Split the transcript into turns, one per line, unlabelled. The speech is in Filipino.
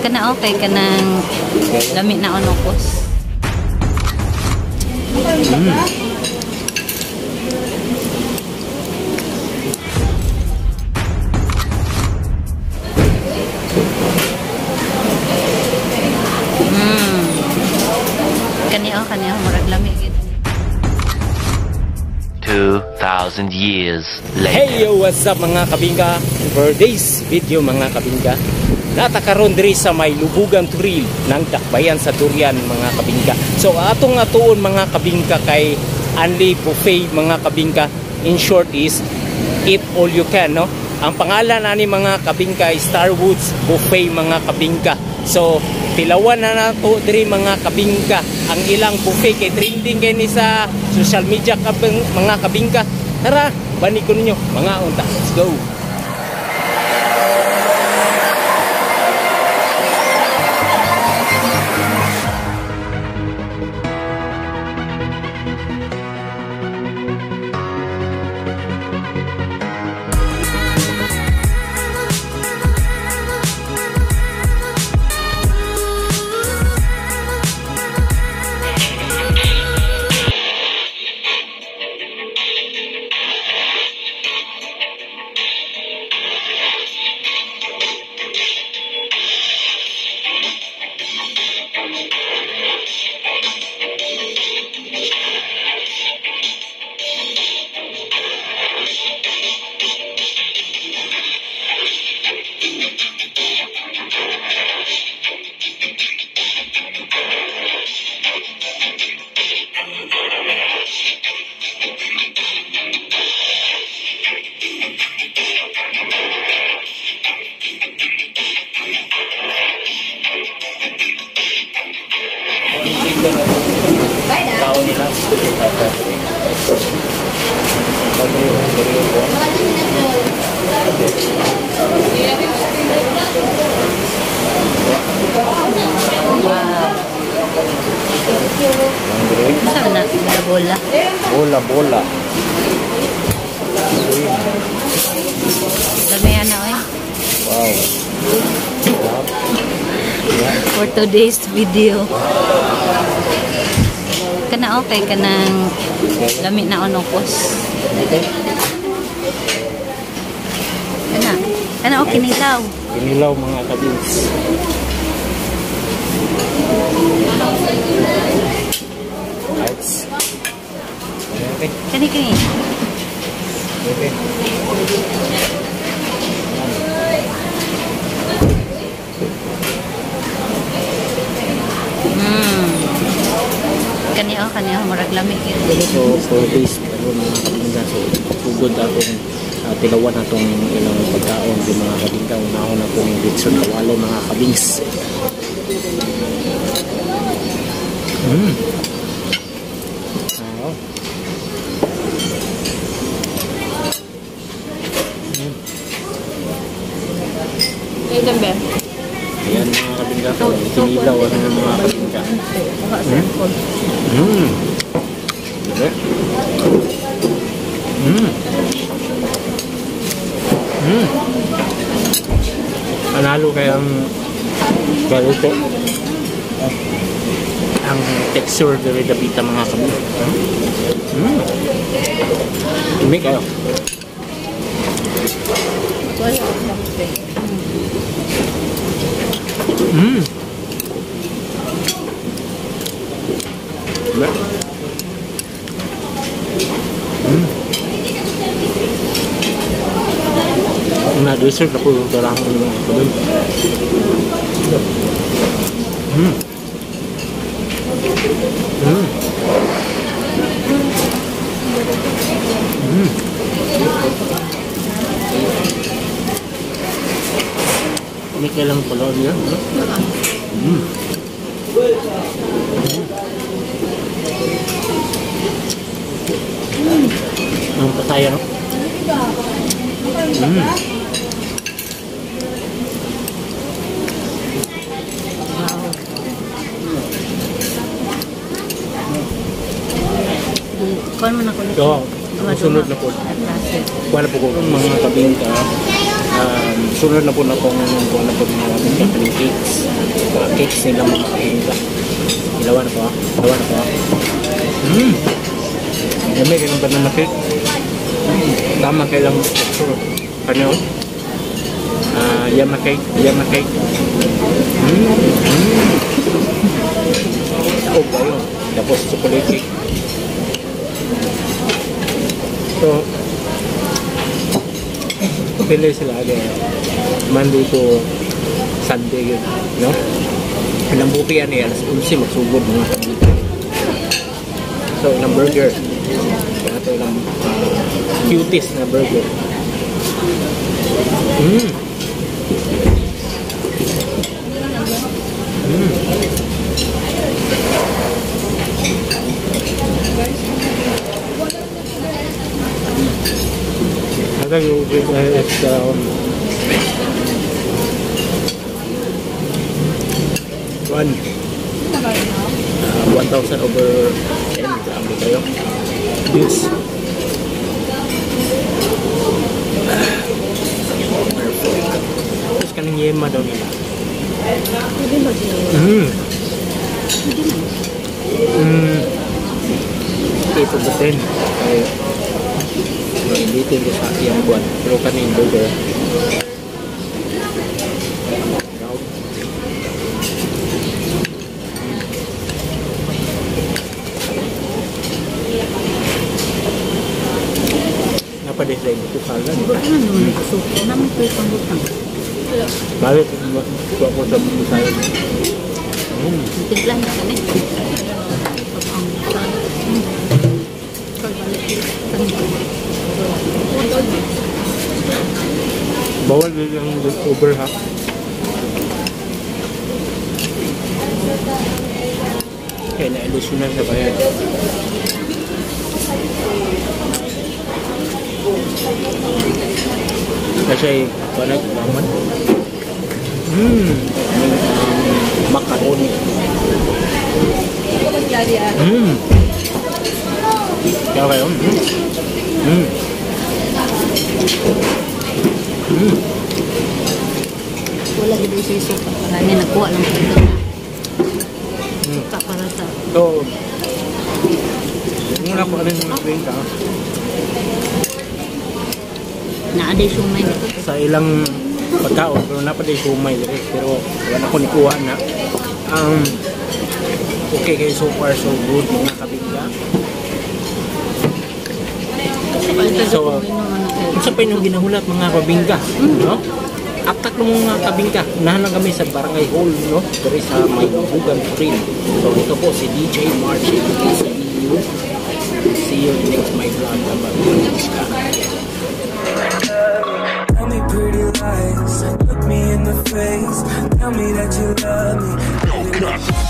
Kana okay ka ng lami na onokos. Kaniya murag lami gid.
2,000 years later.
Hey yo, what's up mga kabingka? For this video mga kabingka, natakaroon diri sa may Lubugan Trail ng Dakbayan sa Durian mga kabingka. So atong atuon mga kabingka kay Anli Buffet mga kabingka. In short is eat all you can, no? Ang pangalan ani mga kabingka ay Starwoods Buffet mga kabingka. So tilawan na nato diri mga kabingka ang ilang buffet kay trending kay ni sa social media mga kabingka. Tara, bani ko ninyo mga unta. Let's go.
Saan na? Bola.
Bola.
Damihan na oy.
Wow.
For today's video. Kana okay ka ng lami na onokos. Kana okay nilaw.
Kinilaw mga kabins. Okay.
Kani.
Okay.
Kaniya murag lami gid.
So for this mga kabingka, so tugod atong tilawan atong ilang pagkaon di mga kabingka. Unahon atong bitson kawalo mga kabings. Ayan mga kabingka, kinilaw ang mga kabingka. Panalo kaya ang galuto. Ang texture dari dapita mga kabingka. Umi kayo. Nah, dessert aku darah belum. Ini kailang pala dia. Ang pataya, no?
Kuan man ako nito.
Sunod na po. Wala po ko mga kabingka. Sunod na po na kung ano po mga kapiling cakes. Mga cakes nila mga kabingka. Ilawan na po ah. Ilawan na po ah. Dami kayong banana cake. Tama kailang texture. Ano? Yama cake. Yama cake. Taog kayo. Tapos chocolate cake. So, pili sila agad. Monday to Sunday yun. No? Ilang bupi yan eh. Alas 11 magsugod mga kabingka. So, ilang burger. Ito ilang cutest na burger. I think it's 1,000 over 10 grabe kayo. Yes. Terus kanang yema daw nila. Ito ba 10? Dito ko sa iyang buwan. Pero kanin burger. Napa-design ito salad.
Naman po yung pangutang.
Balik ko sa salad.
Tiglan na kami.
Bawal din yung over ha. Kaya na-illusionan sa bayan. Kasi panag naman. Macaroni. Kaya kayo?
Wala gid yung sisuka. Wala niya nakuha lang ito. Para sa...
So, muna ko alin yung drink ha.
Naaday sumay dito.
Sa ilang pagkaon, pero napaday sumay direct. Pero wala ko nikuha na. Okay kayo so far, so good mga kabingka. So, sa pa yung ginahulat mga kabingka, no? Atak ng mga kabingka, unahan lang kami sa Barangay Hall, no? Dari sa may Lubugan Trail. So, ito po si DJ Marchie, KCBU. See you next my vlog about
Tell me pretty lies, look me in the face, tell me that you love me.